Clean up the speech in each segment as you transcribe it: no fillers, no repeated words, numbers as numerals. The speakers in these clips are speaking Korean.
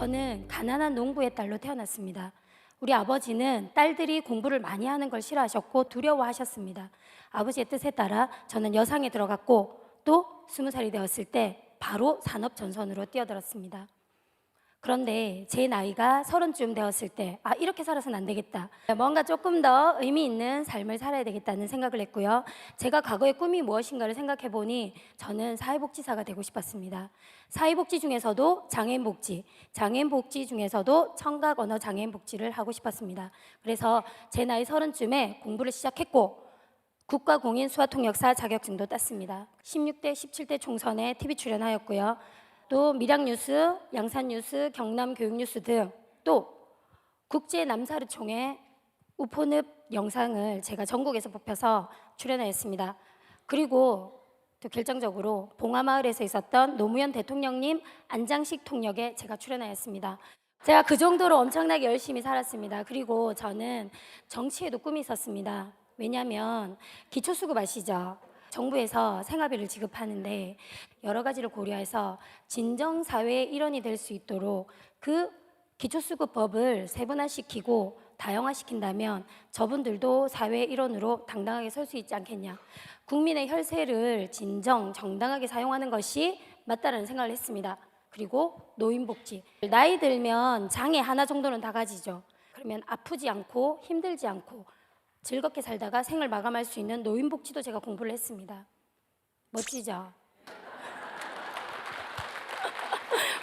저는 가난한 농부의 딸로 태어났습니다. 우리 아버지는 딸들이 공부를 많이 하는 걸 싫어하셨고 두려워하셨습니다. 아버지의 뜻에 따라 저는 여상에 들어갔고 또 20살이 되었을 때 바로 산업 전선으로 뛰어들었습니다. 그런데 제 나이가 30쯤 되었을 때 이렇게 살아서는 안 되겠다. 뭔가 조금 더 의미 있는 삶을 살아야 되겠다는 생각을 했고요. 제가 과거의 꿈이 무엇인가를 생각해 보니 저는 사회복지사가 되고 싶었습니다. 사회복지 중에서도 장애인 복지 중에서도 청각 언어 장애인 복지를 하고 싶었습니다. 그래서 제 나이 30쯤에 공부를 시작했고 국가공인 수화통역사 자격증도 땄습니다. 16대, 17대 총선에 TV 출연하였고요. 또 밀양뉴스, 양산뉴스, 경남교육뉴스 등 또 국제남사르총회 우포늪 영상을 제가 전국에서 뽑혀서 출연하였습니다. 그리고 또 결정적으로 봉하마을에서 있었던 노무현 대통령님 안장식 통역에 제가 출연하였습니다. 제가 그 정도로 엄청나게 열심히 살았습니다. 그리고 저는 정치에도 꿈이 있었습니다. 왜냐하면 기초수급 아시죠? 정부에서 생활비를 지급하는데 여러 가지를 고려해서 진정사회의 일원이 될 수 있도록 그 기초수급법을 세분화시키고 다양화시킨다면 저분들도 사회의 일원으로 당당하게 설 수 있지 않겠냐. 국민의 혈세를 정당하게 사용하는 것이 맞다라는 생각을 했습니다. 그리고 노인복지. 나이 들면 장애 하나 정도는 다 가지죠. 그러면 아프지 않고 힘들지 않고 즐겁게 살다가 생을 마감할 수 있는 노인복지도 제가 공부를 했습니다. 멋지죠?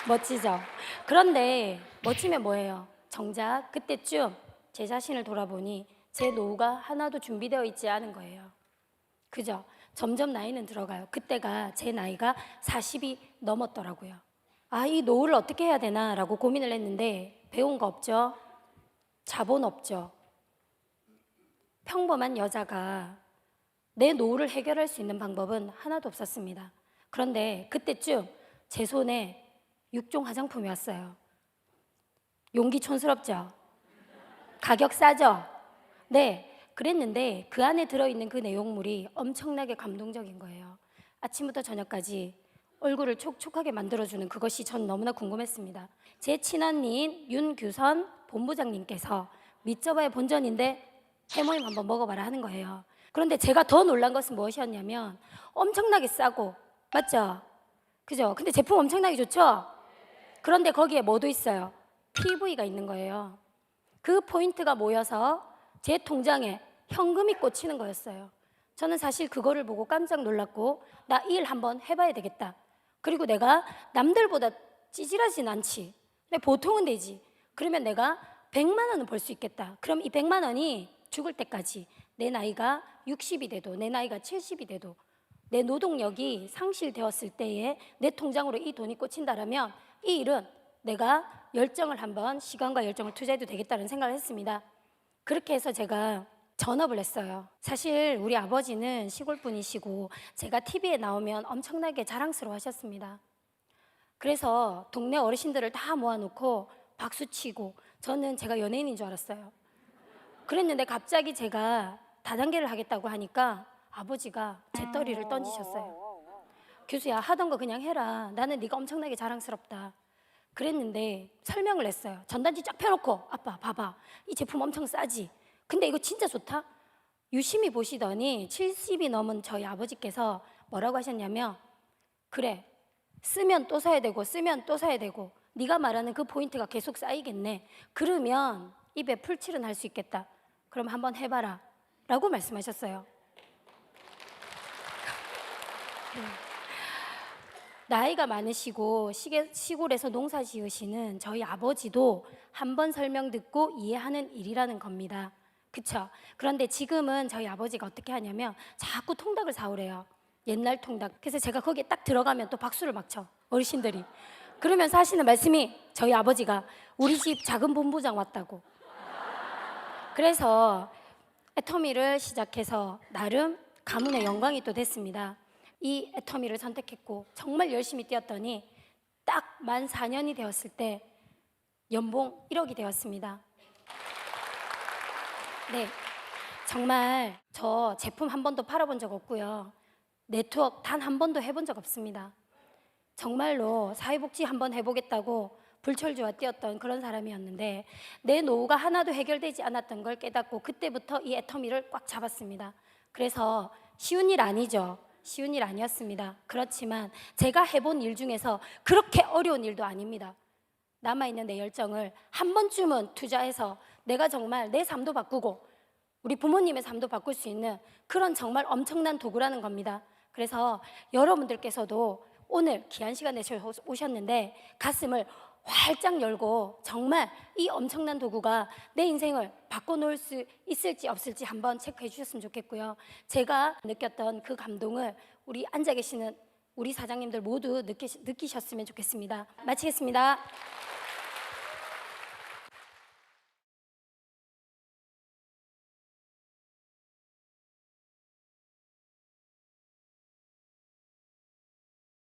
멋지죠? 그런데 멋지면 뭐예요? 정작 그때쯤 제 자신을 돌아보니 제 노후가 하나도 준비되어 있지 않은 거예요. 그죠? 점점 나이는 들어가요. 그때가 제 나이가 40이 넘었더라고요. 이 노후를 어떻게 해야 되나라고 고민을 했는데 배운 거 없죠? 자본 없죠? 평범한 여자가 내 노후를 해결할 수 있는 방법은 하나도 없었습니다. 그런데 그때쯤 제 손에 6종 화장품이 왔어요. 용기 촌스럽죠? 가격 싸죠? 네, 그랬는데 그 안에 들어있는 그 내용물이 엄청나게 감동적인 거예요. 아침부터 저녁까지 얼굴을 촉촉하게 만들어주는 그것이 전 너무나 궁금했습니다. 제 친언니인 윤규선 본부장님께서 밑접어의 본전인데 해모임 한번 먹어봐라 하는 거예요. 그런데 제가 더 놀란 것은 무엇이었냐면 엄청나게 싸고 맞죠? 그죠? 근데 제품 엄청나게 좋죠? 그런데 거기에 뭐도 있어요? PV가 있는 거예요. 그 포인트가 모여서 제 통장에 현금이 꽂히는 거였어요. 저는 사실 그거를 보고 깜짝 놀랐고 나 이 일 한번 해봐야 되겠다. 그리고 내가 남들보다 찌질하진 않지. 근데 보통은 되지. 그러면 내가 100만 원은 벌 수 있겠다. 그럼 이 100만 원이 죽을 때까지 내 나이가 60이 돼도 내 나이가 70이 돼도 내 노동력이 상실되었을 때에 내 통장으로 이 돈이 꽂힌다라면 이 일은 내가 열정을 한번 시간과 열정을 투자해도 되겠다는 생각을 했습니다. 그렇게 해서 제가 전업을 했어요. 사실 우리 아버지는 시골 분이시고 제가 TV에 나오면 엄청나게 자랑스러워 하셨습니다. 그래서 동네 어르신들을 다 모아놓고 박수치고 저는 제가 연예인인 줄 알았어요. 그랬는데 갑자기 제가 다단계를 하겠다고 하니까 아버지가 재떨이를 던지셨어요. 교수야, 하던 거 그냥 해라. 나는 네가 엄청나게 자랑스럽다. 그랬는데 설명을 했어요. 전단지 쫙 펴놓고 아빠 봐봐. 이 제품 엄청 싸지? 근데 이거 진짜 좋다? 유심히 보시더니 70이 넘은 저희 아버지께서 뭐라고 하셨냐면 그래, 쓰면 또 사야 되고 쓰면 또 사야 되고 네가 말하는 그 포인트가 계속 쌓이겠네. 그러면 입에 풀칠은 할 수 있겠다. 그럼 한번 해봐라 라고 말씀하셨어요. 나이가 많으시고 시골에서 농사 지으시는 저희 아버지도 한 번 설명 듣고 이해하는 일이라는 겁니다. 그쵸? 그런데 지금은 저희 아버지가 어떻게 하냐면 자꾸 통닭을 사오래요. 옛날 통닭. 그래서 제가 거기에 딱 들어가면 또 박수를 막 쳐, 어르신들이. 그러면서 하시는 말씀이 저희 아버지가 우리 집 작은 본부장 왔다고. 그래서 애터미를 시작해서 나름 가문의 영광이 또 됐습니다. 이 애터미를 선택했고 정말 열심히 뛰었더니 딱 만 4년이 되었을 때 연봉 1억이 되었습니다. 네, 정말 저 제품 한 번도 팔아본 적 없고요. 네트워크 단 한 번도 해본 적 없습니다. 정말로 사회복지 한번 해보겠다고 불철주와 뛰었던 그런 사람이었는데 내 노후가 하나도 해결되지 않았던 걸 깨닫고 그때부터 이 애터미를 꽉 잡았습니다. 그래서 쉬운 일 아니죠. 쉬운 일 아니었습니다. 그렇지만 제가 해본 일 중에서 그렇게 어려운 일도 아닙니다. 남아있는 내 열정을 한 번쯤은 투자해서 내가 정말 내 삶도 바꾸고 우리 부모님의 삶도 바꿀 수 있는 그런 정말 엄청난 도구라는 겁니다. 그래서 여러분들께서도 오늘 귀한 시간 내셔 오셨는데 가슴을 활짝 열고 정말 이 엄청난 도구가 내 인생을 바꿔놓을 수 있을지 없을지 한번 체크해 주셨으면 좋겠고요. 제가 느꼈던 그 감동을 우리 앉아 계시는 우리 사장님들 모두 느끼셨으면 좋겠습니다. 마치겠습니다.